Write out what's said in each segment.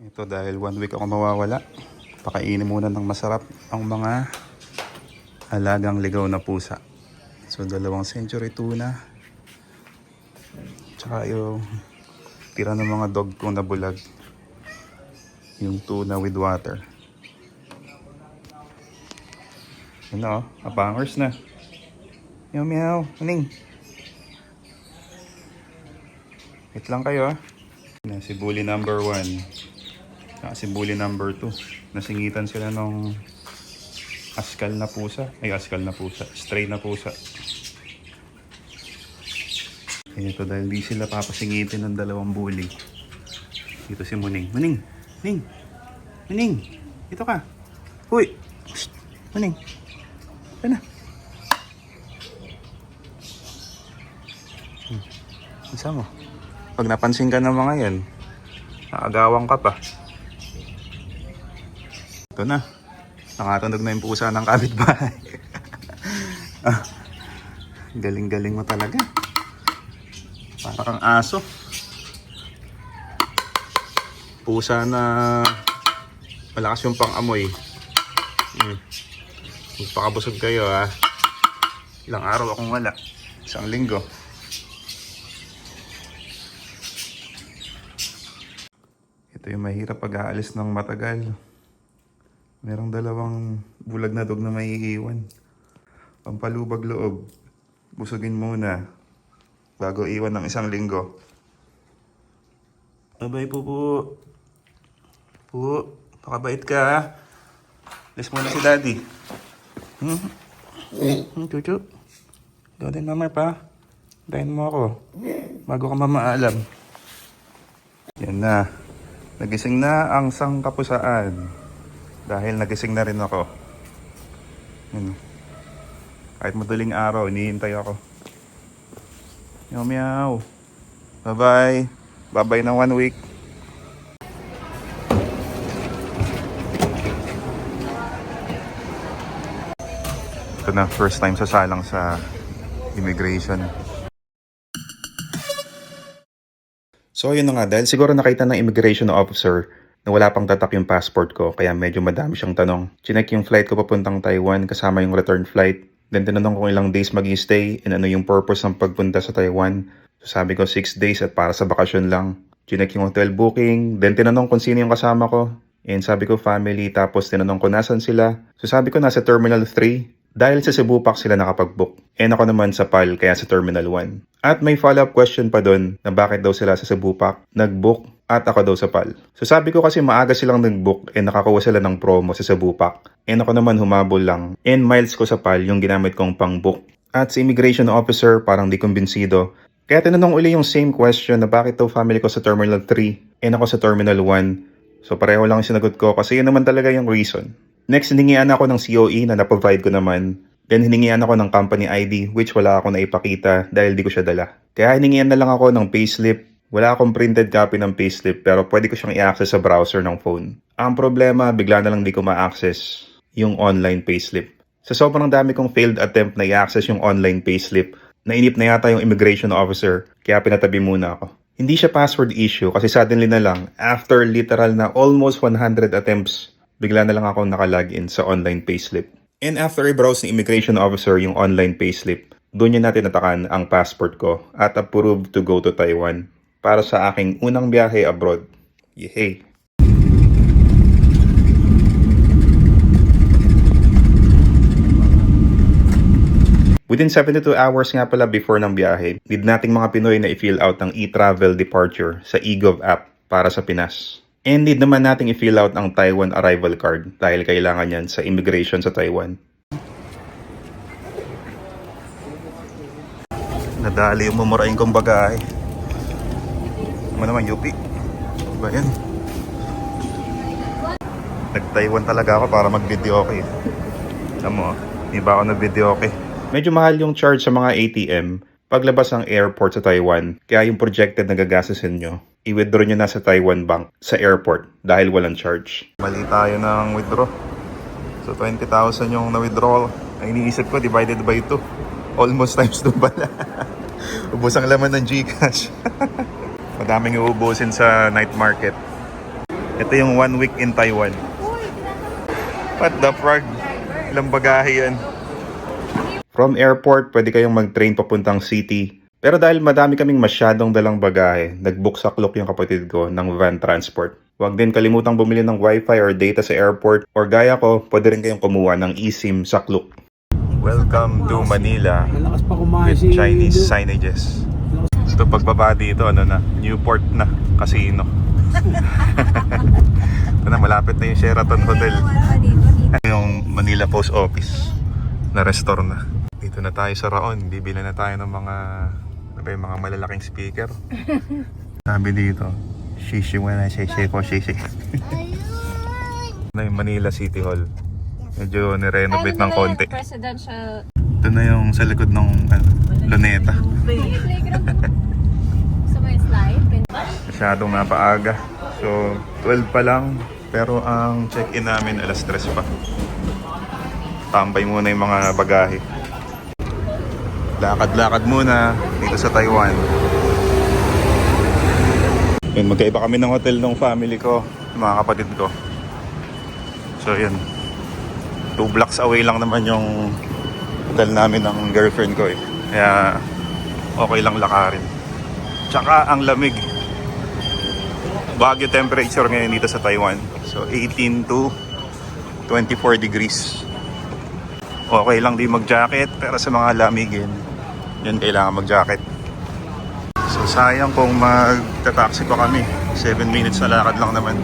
Ito dahil 1 week ako mawawala. Pakainin muna ng masarap ang mga alagang ligaw na pusa. So 2 century tuna. Tsaka yung tira ng mga dog ko na bulag. Yung tuna with water. Yun na abangers na. Meow meow. Maning. Wait lang kayo Si bully number 1. Si bully number 2. Nasingitan sila ng askal na pusa. Ay, askal na pusa. Stray na pusa. Ito dahil di sila papasingitin ng 2 bully. Dito si Muning. Muning! Muning! Muning! Dito ka! Uy! Shh! Muning! Ito na! Isa mo. Pag napansin ka ng mga yan, naagawang ka pa. Ito na. Nakatunog na yung pusa ng kapitbahay. Galing-galing mo talaga. Para kang aso. Pusa na malakas yung pang-amoy. Magpakabusog kayo Ilang araw akong wala. 1 linggo. Ito yung mahirap pag-aalis ng matagal. Merong 2 bulag na dog na may iiwan. Pampalubag loob. Busugin muna bago iwan ng 1 linggo. Bye-bye po. Pakabait ka Alis muna si daddy. Chuchu. Ikaw din mamay pa. Dahin mo ako bago ka mamaalam. Yan na. Nagising na ang sangkapusaan. Dahil nagising na rin ako. Kahit madaling araw, hinihintay ako. Meow meow. Bye-bye. Bye-bye ng 1 week. Ito na, first time sasalang sa immigration. So yun na nga, dahil siguro nakita ng immigration officer na wala pang tatak yung passport ko, kaya medyo madami siyang tanong. Chinek yung flight ko papuntang Taiwan kasama yung return flight. Then tinanong kung ilang days mag-i-stay and ano yung purpose ng pagpunta sa Taiwan. So sabi ko 6 days at para sa bakasyon lang. Chinek yung hotel booking, then tinanong kung sino yung kasama ko. And sabi ko family, tapos tinanong ko nasan sila. So sabi ko nasa Terminal 3. Dahil sa Cebu Pac sila nakapag-book. And ako naman sa PAL, kaya sa Terminal 1. At may follow-up question pa doon na bakit daw sila sa Cebu Pac nag-book at ako daw sa PAL. So sabi ko kasi maaga silang nag-book and nakakuha sila ng promo sa Cebu Pac. And ako naman humabol lang. And miles ko sa PAL yung ginamit kong pang-book. At si immigration officer parang di kumbinsido. Kaya tinanong uli yung same question na bakit daw family ko sa Terminal 3 and ako sa Terminal 1. So pareho lang yung sinagot ko kasi yun naman talaga yung reason. Next, hiningian ako ng COE na na-provide ko naman. Then, hiningian ako ng company ID which wala ako naipakita dahil di ko siya dala. Kaya hiningian na lang ako ng payslip. Wala akong printed copy ng payslip pero pwede ko siyang i-access sa browser ng phone. Ang problema, bigla na lang di ko ma-access yung online payslip. Sa sobrang dami kong failed attempt na i-access yung online payslip, nainip na yata yung immigration officer kaya pinatabi muna ako. Hindi siya password issue kasi suddenly na lang, after literal na almost 100 attempts, bigla na lang ako nakalagin sa online payslip. And after i-browse ng immigration officer yung online payslip, doon niya natin natakan ang passport ko at approved to go to Taiwan para sa aking unang biyahe abroad. Yehey! Within 72 hours nga pala before ng biyahe, need nating mga Pinoy na i-fill out ng e-travel departure sa eGov app para sa Pinas. And need naman nating i-fill out ang Taiwan arrival card dahil kailangan yan sa immigration sa Taiwan. Nadali yung mumurain kong bagay. Ano naman, UP? Ba yan? Nag-Taiwan talaga ako para mag-video okay. Alam mo, hindi ba ako nag-video okay? Medyo mahal yung charge sa mga ATM paglabas ng airport sa Taiwan. Kaya yung projected na gagastusin nyo, i-withdraw nyo na sa Taiwan Bank sa airport dahil walang charge. Mali tayo ng withdraw. So 20,000 yung na-withdrawal. Ang iniisip ko, divided by 2. Almost times 2 pala. Ubus ang laman ng GCash. Madaming uubusin sa night market. Ito yung 1 week in Taiwan. What the frog? Ilang bagahe yan. From airport, pwede kayong mag-train papuntang city. Pero dahil madami kaming masyadong dalang bagahe, nag-book sa Klook yung kapatid ko ng van transport. Huwag din kalimutang bumili ng wifi or data sa airport. Or gaya ko, pwede rin kayong kumuha ng eSIM sa Klook. Welcome to Manila with Chinese signages. Ito pagbaba dito, ano na, Newport na, casino. Ito na, malapit na yung Sheraton Hotel. Yung Manila Post Office na restore na. Dito na tayo sa Raon, bibili na tayo ng mga mga malalaking speaker. Sabi dito, shishi wala, shishi ko, shishi. Na yung Manila City Hall. Medyo nirenovate ng konti. Presidential. Ito na yung sa likod ng Luneta. So may slide. Masyadong napaaga. So 12 pa lang, pero ang check-in namin alas 3 pa. Tambay muna yung mga bagahe. Lakad-lakad muna dito sa Taiwan. Yun, magkaiba kami ng hotel ng family ko, mga kapatid ko. So yun, 2 blocks away lang naman yung hotel namin ng girlfriend ko eh. Kaya okay lang lakarin. Tsaka ang lamig. Baguio temperature ngayon dito sa Taiwan. So 18 to 24 degrees. Okay lang di mag-jacket, pero sa mga lamigin, yan kailangan mag-jacket. So sayang kung magta-taxi pa kami. 7 minutes na lakad lang naman.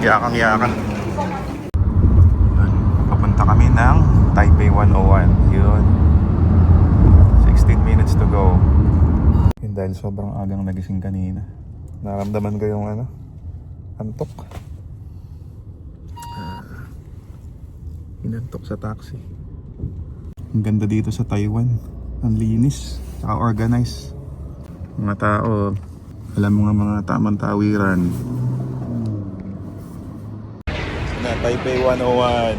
Yakang-yakan. Papunta kami ng Taipei 101. Yun. 16 minutes to go. Yun, dahil sobrang agang nagising kanina. Naramdaman ko yung antok. Inantok sa taxi. Ang ganda dito sa Taiwan. Ang linis, saka organized. Mga tao, alam mo nga mga tamang tawiran. Na Taipei 101.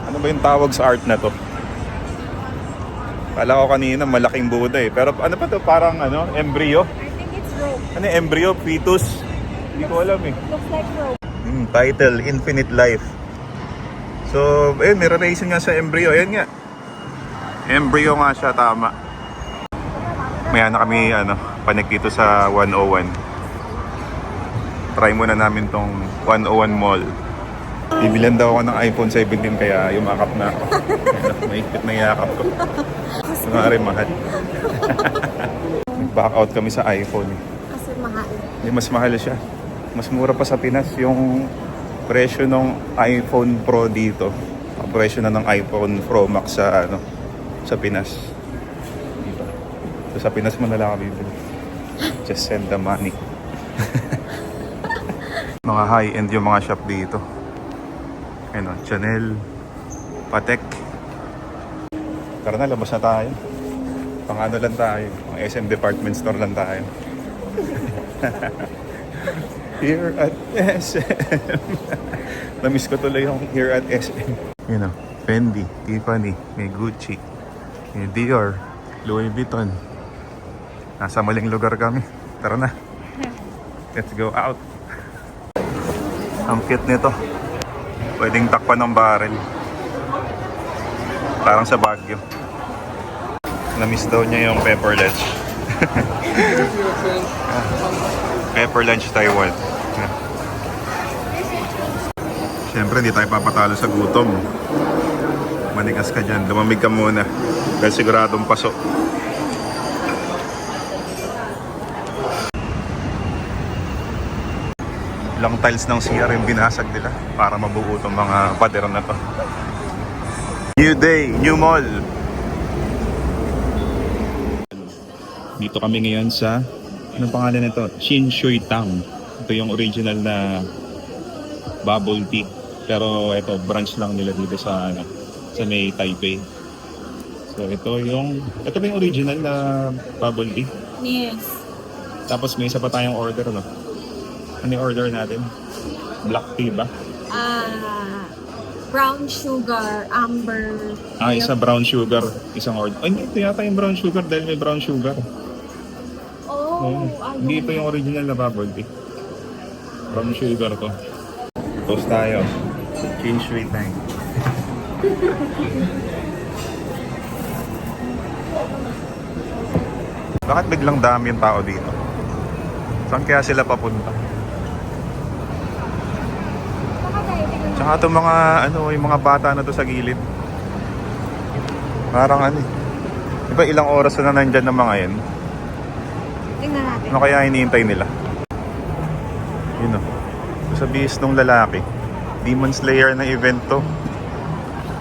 Ano ba yung tawag sa art na to? Kala ko kanina malaking Buddha eh. Pero ano pa to? Parang embryo? I think it's rope. Ano embryo? Fetus? Hindi ko alam eh. Looks like rope. Title, Infinite Life. So, ayun, may relation nga sa embryo. Ayun nga. Embryo nga siya, tama. Maya na kami, panik dito sa 101. Try muna namin tong 101 Mall. Bibilan daw ako ng iPhone 17 kaya yumakap na ako. Maikpit na yakap ko. So nga rin mahal. Nag-back out kami sa iPhone. Kasi mahal. Hindi, mas mahal siya. Mas mura pa sa Pinas yung presyo ng iPhone Pro dito. Ang presyo na ng iPhone Pro Max sa Pinas. Dito. So sa Pinas mo na lang kami bibili. Just send the money. Mga high-end yung mga shop dito. Chanel, Patek. Tara na, labas na tayo. Pang lang tayo. Pang SM Department Store lang tayo. Here at SM. Namiss ko tuloy yung here at SM. Fendi, Tiffany, may Gucci, may Dior, Louis Vuitton. Nasa maling lugar kami. Tara na. Let's go out. Ang cute nito. Pwedeng takpan ng barrel. Parang sa Baguio. Namiss daw niya yung pepper lunch. Pepper lunch Taiwan. Siyempre, hindi tayo papatalo sa gutom. Manigas ka dyan. Lumamig ka muna. Dahil siguradong paso. Ilang tiles ng CR yung binasag nila para mabuo itong mga pader na to. New day, new mall. Dito kami ngayon sa, anong pangalan nito? Chin Shui Tang. Ito yung original na bubble tea. Pero ito, branch lang nila dito sa may Taipei. So ito ba yung original na bubble tea? Yes. Tapos may isa pa tayong order, no? Ano yung order natin? Black tea ba? Brown sugar, amber. Isa brown sugar, isang order. Ay, hindi, ito yata yung brown sugar dahil may brown sugar. Hindi ito yung original na bubble tea. From sugar to. Toast tayo. Change rate time. Bakit biglang dami yung tao dito? Saan kaya sila papunta? Tsaka itong mga, yung mga bata na to sa gilid. Parang Diba ilang oras na nandyan ng mga yan? Tingnan natin. Ano kaya hinihintay nila? Yun o. Sa bihis nung lalaki. Demon Slayer na event to.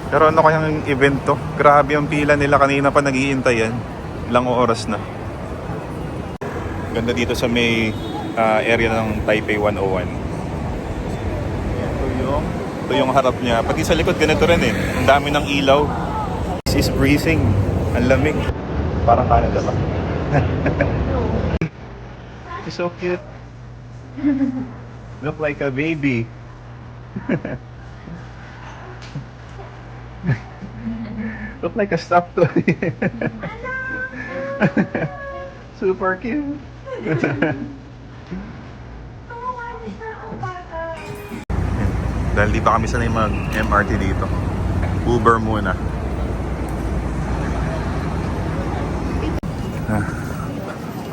Pero ano kayang event to? Grabe yung pila nila. Kanina pa nag-iintay yan. Ilang oras na. Ganda dito sa may area ng Taipei 101. Ito yung harap niya. Pati sa likod ganito rin eh. Ang dami ng ilaw. This is breezing. Ang lamig. Parang Canada ba? It's so cute. Look like a baby. Look like a stuffed toy. Super cute. Dahil di pa kami sanay mag-MRT dito. Uber muna.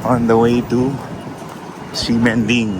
On the way to Ximending.